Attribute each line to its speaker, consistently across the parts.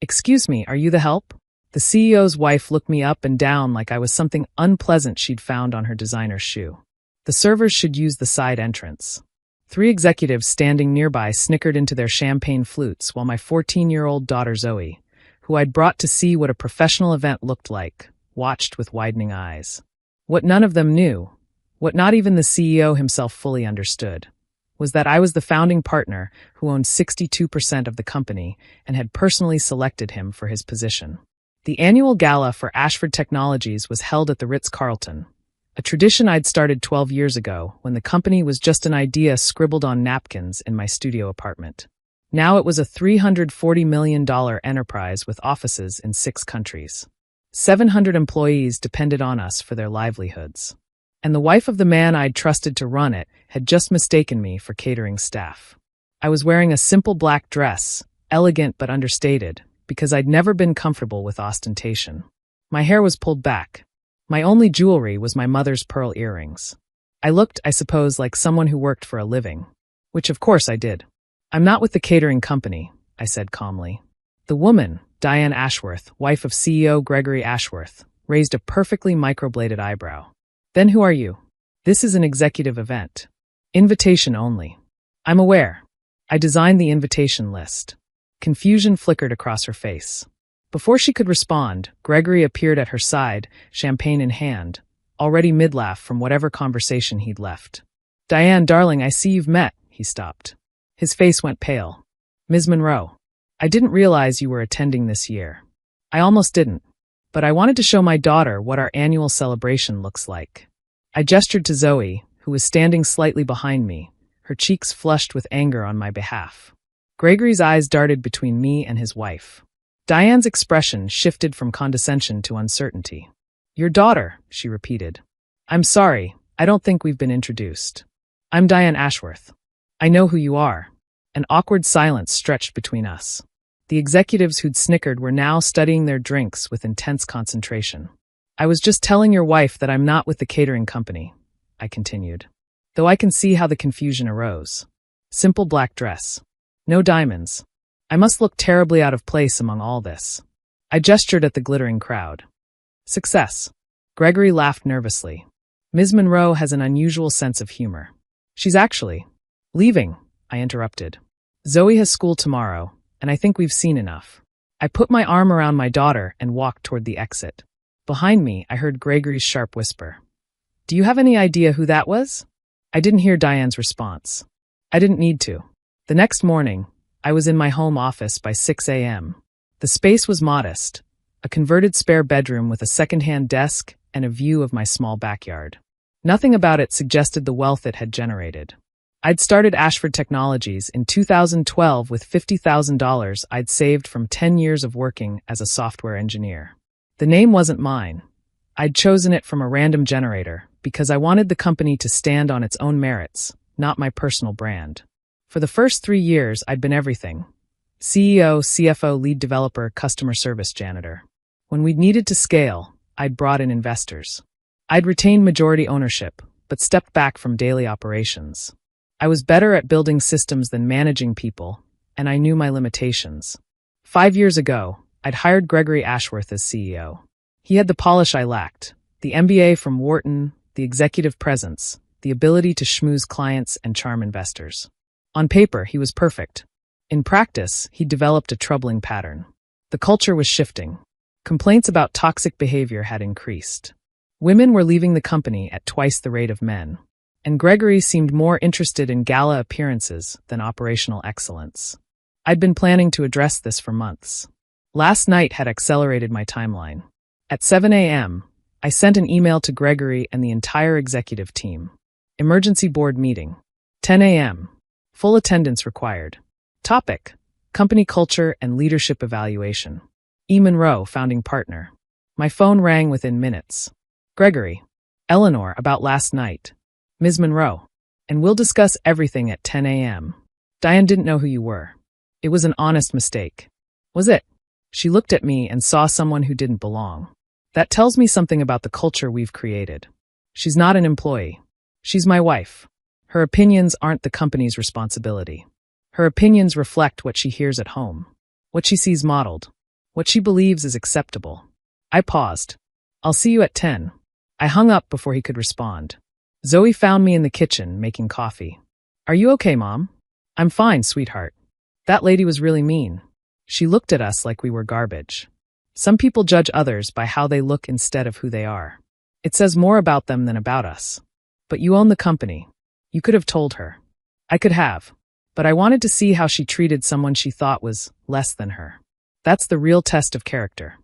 Speaker 1: "Excuse me, are you the help?" The CEO's wife looked me up and down like I was something unpleasant she'd found on her designer shoe. The servers should use the side entrance. 3 executives standing nearby snickered into their champagne flutes while my 14-year-old daughter Zoe, who I'd brought to see what a professional event looked like, watched with widening eyes. What none of them knew, what not even the CEO himself fully understood, was that I was the founding partner who owned 62% of the company and had personally selected him for his position. The annual gala for Ashford Technologies was held at the Ritz-Carlton, a tradition I'd started 12 years ago when the company was just an idea scribbled on napkins in my studio apartment. Now it was a $340 million enterprise with offices in 6 countries. 700 employees depended on us for their livelihoods. And the wife of the man I'd trusted to run it had just mistaken me for catering staff. I was wearing a simple black dress, elegant but understated, because I'd never been comfortable with ostentation. My hair was pulled back. My only jewelry was my mother's pearl earrings. I looked, I suppose, like someone who worked for a living. Which of course I did. "I'm not with the catering company," I said calmly. The woman, Diane Ashworth, wife of CEO Gregory Ashworth, raised a perfectly microbladed eyebrow. "Then who are you?" "This is an executive event. Invitation only." "I'm aware." I designed the invitation list. Confusion flickered across her face. Before she could respond, Gregory appeared at her side, champagne in hand, already mid-laugh from whatever conversation he'd left. "Diane, darling, I see you've met," he stopped. His face went pale. "Ms. Monroe, I didn't realize you were attending this year." "I almost didn't. But I wanted to show my daughter what our annual celebration looks like." I gestured to Zoe, who was standing slightly behind me, her cheeks flushed with anger on my behalf. Gregory's eyes darted between me and his wife. Diane's expression shifted from condescension to uncertainty. "Your daughter," she repeated. "I'm sorry, I don't think we've been introduced. I'm Diane Ashworth." "I know who you are." An awkward silence stretched between us. The executives who'd snickered were now studying their drinks with intense concentration. "I was just telling your wife that I'm not with the catering company," I continued. Though I can see how the confusion arose. Simple black dress. No diamonds. I must look terribly out of place among all this. I gestured at the glittering crowd. "Success." Gregory laughed nervously. "Ms. Monroe has an unusual sense of humor." "She's actually leaving," I interrupted. "Zoe has school tomorrow, and I think we've seen enough." I put my arm around my daughter and walked toward the exit. Behind me, I heard Gregory's sharp whisper. "Do you have any idea who that was?" I didn't hear Diane's response. I didn't need to. The next morning, I was in my home office by 6 a.m. The space was modest, a converted spare bedroom with a second-hand desk and a view of my small backyard. Nothing about it suggested the wealth it had generated. I'd started Ashford Technologies in 2012 with $50,000 I'd saved from 10 years of working as a software engineer. The name wasn't mine. I'd chosen it from a random generator because I wanted the company to stand on its own merits, not my personal brand. For the first 3 years, I'd been everything. CEO, CFO, lead developer, customer service janitor. When we'd needed to scale, I'd brought in investors. I'd retained majority ownership, but stepped back from daily operations. I was better at building systems than managing people, and I knew my limitations. 5 years ago, I'd hired Gregory Ashworth as CEO. He had the polish I lacked, the MBA from Wharton, the executive presence, the ability to schmooze clients and charm investors. On paper, he was perfect. In practice, he developed a troubling pattern. The culture was shifting. Complaints about toxic behavior had increased. Women were leaving the company at twice the rate of men. And Gregory seemed more interested in gala appearances than operational excellence. I'd been planning to address this for months. Last night had accelerated my timeline. At 7 a.m., I sent an email to Gregory and the entire executive team. Emergency board meeting. 10 a.m. Full attendance required. Topic: company culture and leadership evaluation. E. Monroe, founding partner. My phone rang within minutes. Gregory. Eleanor, about last night. Ms. Monroe. And we'll discuss everything at 10 a.m. Diane didn't know who you were. It was an honest mistake. Was it? She looked at me and saw someone who didn't belong. That tells me something about the culture we've created. She's not an employee. She's my wife. Her opinions aren't the company's responsibility. Her opinions reflect what she hears at home, what she sees modeled. what she believes is acceptable. I paused. I'll see you at 10. I hung up before he could respond. Zoe found me in the kitchen, making coffee. Are you okay, Mom? I'm fine, sweetheart. That lady was really mean. She looked at us like we were garbage. Some people judge others by how they look instead of who they are. It says more about them than about us. But you own the company. You could have told her. I could have. But I wanted to see how she treated someone she thought was less than her. That's the real test of character.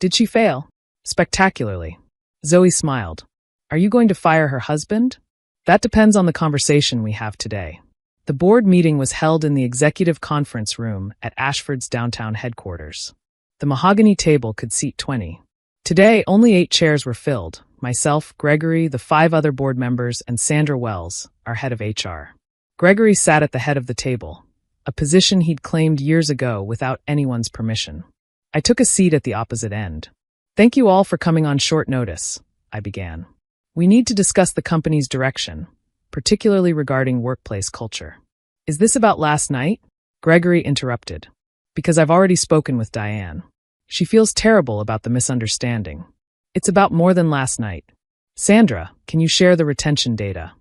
Speaker 1: Did she fail? Spectacularly. Zoe smiled. Are you going to fire her husband? That depends on the conversation we have today. The board meeting was held in the executive conference room at Ashford's downtown headquarters. The mahogany table could seat 20. Today, only 8 chairs were filled. Myself, Gregory, the 5 other board members, and Sandra Wells, our head of HR. Gregory sat at the head of the table, a position he'd claimed years ago without anyone's permission. I took a seat at the opposite end. Thank you all for coming on short notice, I began. We need to discuss the company's direction, particularly regarding workplace culture. Is this about last night? Gregory interrupted. Because I've already spoken with Diane. She feels terrible about the misunderstanding. It's about more than last night. Sandra, can you share the retention data?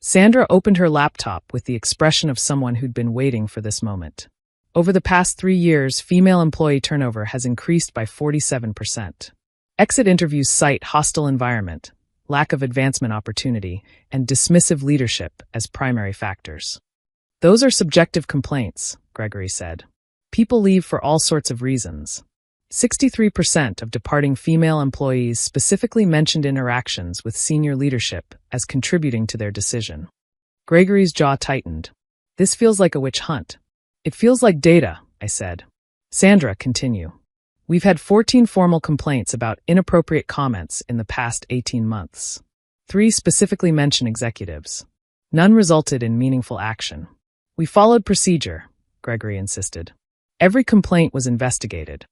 Speaker 1: Sandra opened her laptop with the expression of someone who'd been waiting for this moment. Over the past 3 years, female employee turnover has increased by 47%. Exit interviews cite hostile environment, lack of advancement opportunity, and dismissive leadership as primary factors. Those are subjective complaints, Gregory said. People leave for all sorts of reasons. 63% of departing female employees specifically mentioned interactions with senior leadership as contributing to their decision. Gregory's jaw tightened. This feels like a witch hunt. It feels like data, I said. Sandra, continue. We've had 14 formal complaints about inappropriate comments in the past 18 months. 3 specifically mention executives. None resulted in meaningful action. We followed procedure, Gregory insisted. Every complaint was investigated.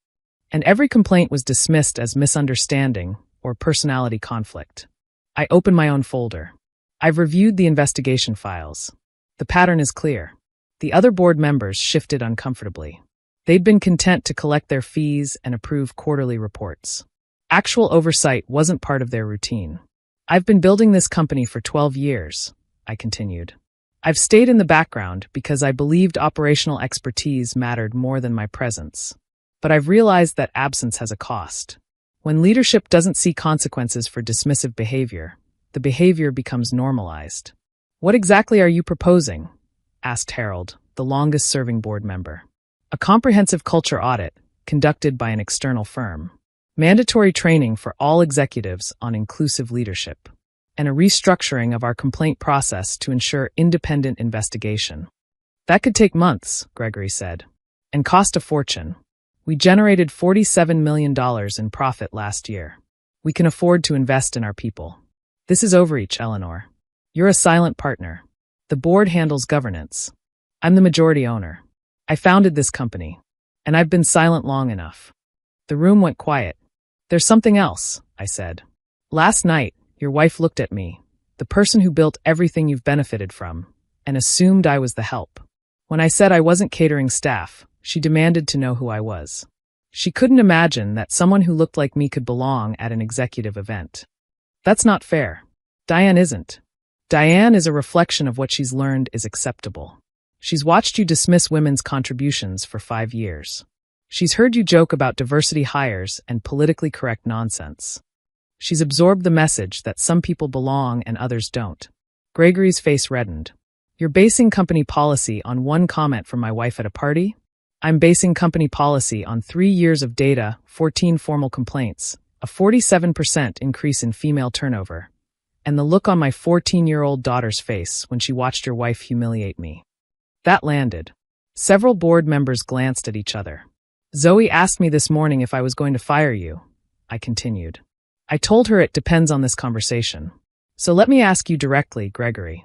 Speaker 1: And every complaint was dismissed as misunderstanding or personality conflict. I opened my own folder. I've reviewed the investigation files. The pattern is clear. The other board members shifted uncomfortably. They'd been content to collect their fees and approve quarterly reports. Actual oversight wasn't part of their routine. I've been building this company for 12 years, I continued. I've stayed in the background because I believed operational expertise mattered more than my presence. But I've realized that absence has a cost. When leadership doesn't see consequences for dismissive behavior, the behavior becomes normalized. What exactly are you proposing? Asked Harold, the longest-serving board member. A comprehensive culture audit, conducted by an external firm. Mandatory training for all executives on inclusive leadership. And a restructuring of our complaint process to ensure independent investigation. That could take months, Gregory said. And cost a fortune. We generated $47 million in profit last year. We can afford to invest in our people. This is overreach, Eleanor. You're a silent partner. The board handles governance. I'm the majority owner. I founded this company. And I've been silent long enough. The room went quiet. There's something else, I said. Last night, your wife looked at me, the person who built everything you've benefited from, and assumed I was the help. When I said I wasn't catering staff, she demanded to know who I was. She couldn't imagine that someone who looked like me could belong at an executive event. That's not fair. Diane isn't. Diane is a reflection of what she's learned is acceptable. She's watched you dismiss women's contributions for 5 years. She's heard you joke about diversity hires and politically correct nonsense. She's absorbed the message that some people belong and others don't. Gregory's face reddened. You're basing company policy on one comment from my wife at a party? I'm basing company policy on 3 years of data, 14 formal complaints, a 47% increase in female turnover, and the look on my 14-year-old daughter's face when she watched your wife humiliate me. That landed. Several board members glanced at each other. Zoe asked me this morning if I was going to fire you, I continued. I told her it depends on this conversation. So let me ask you directly, Gregory.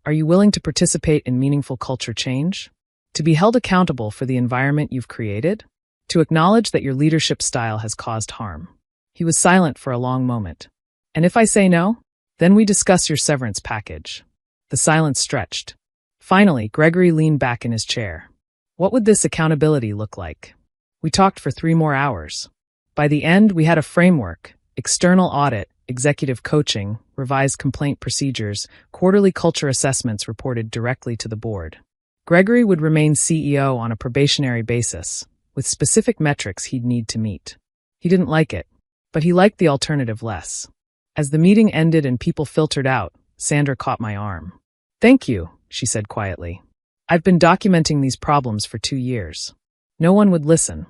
Speaker 1: Are you willing to participate in meaningful culture change? To be held accountable for the environment you've created? To acknowledge that your leadership style has caused harm? He was silent for a long moment. And if I say no, then we discuss your severance package. The silence stretched. Finally, Gregory leaned back in his chair. What would this accountability look like? We talked for 3 more hours. By the end, we had a framework: external audit, executive coaching, revised complaint procedures, quarterly culture assessments reported directly to the board. Gregory would remain CEO on a probationary basis, with specific metrics he'd need to meet. He didn't like it, but he liked the alternative less. As the meeting ended and people filtered out, Sandra caught my arm. "Thank you," she said quietly. "I've been documenting these problems for 2 years. No one would listen.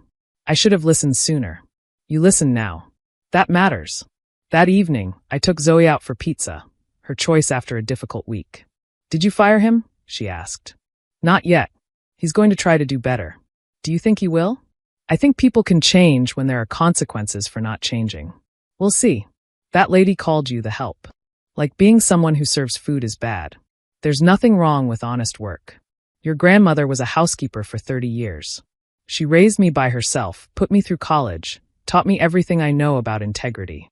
Speaker 1: I should have listened sooner. You listen now. That matters." That evening, I took Zoe out for pizza, her choice after a difficult week. "Did you fire him?" she asked. "Not yet. He's going to try to do better. Do you think he will?" "I think people can change when there are consequences for not changing. We'll see." "That lady called you the help. Like being someone who serves food is bad. There's nothing wrong with honest work. Your grandmother was a housekeeper for 30 years. She raised me by herself, put me through college, taught me everything I know about integrity.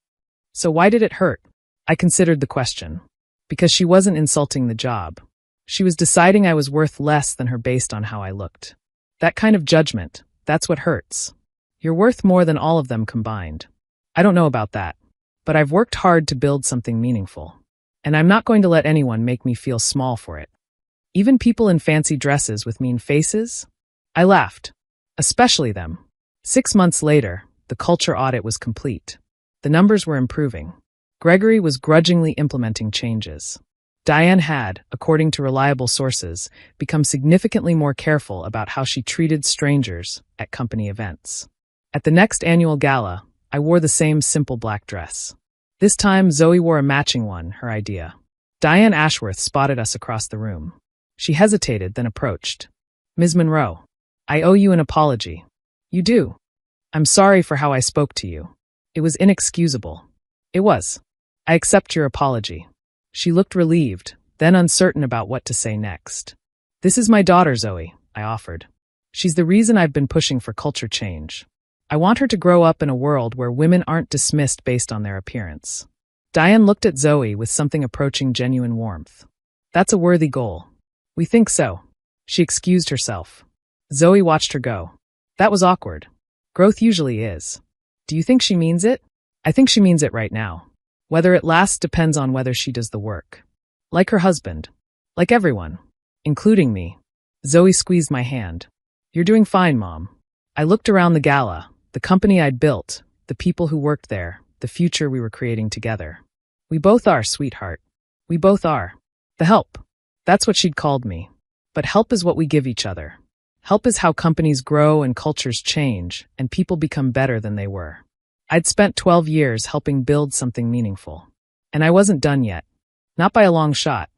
Speaker 1: So why did it hurt?" I considered the question. Because she wasn't insulting the job. She was deciding I was worth less than her based on how I looked. That kind of judgment, that's what hurts. You're worth more than all of them combined. I don't know about that. But I've worked hard to build something meaningful. And I'm not going to let anyone make me feel small for it. Even people in fancy dresses with mean faces? I laughed. Especially them. 6 months later, the culture audit was complete. The numbers were improving. Gregory was grudgingly implementing changes. Diane had, according to reliable sources, become significantly more careful about how she treated strangers at company events. At the next annual gala, I wore the same simple black dress. This time, Zoe wore a matching one, her idea. Diane Ashworth spotted us across the room. She hesitated, then approached. "Ms. Monroe, I owe you an apology." "You do?" "I'm sorry for how I spoke to you. It was inexcusable." "It was. I accept your apology." She looked relieved, then uncertain about what to say next. "This is my daughter, Zoe," I offered. "She's the reason I've been pushing for culture change. I want her to grow up in a world where women aren't dismissed based on their appearance." Diane looked at Zoe with something approaching genuine warmth. "That's a worthy goal." "We think so." She excused herself. Zoe watched her go. That was awkward. Growth usually is. "Do you think she means it?" "I think she means it right now. Whether it lasts depends on whether she does the work. Like her husband. Like everyone. Including me." Zoe squeezed my hand. "You're doing fine, Mom." I looked around the gala, the company I'd built, the people who worked there, the future we were creating together. "We both are, sweetheart. We both are." The help. That's what she'd called me. But help is what we give each other. Help is how companies grow and cultures change, and people become better than they were. I'd spent 12 years helping build something meaningful. And I wasn't done yet. Not by a long shot.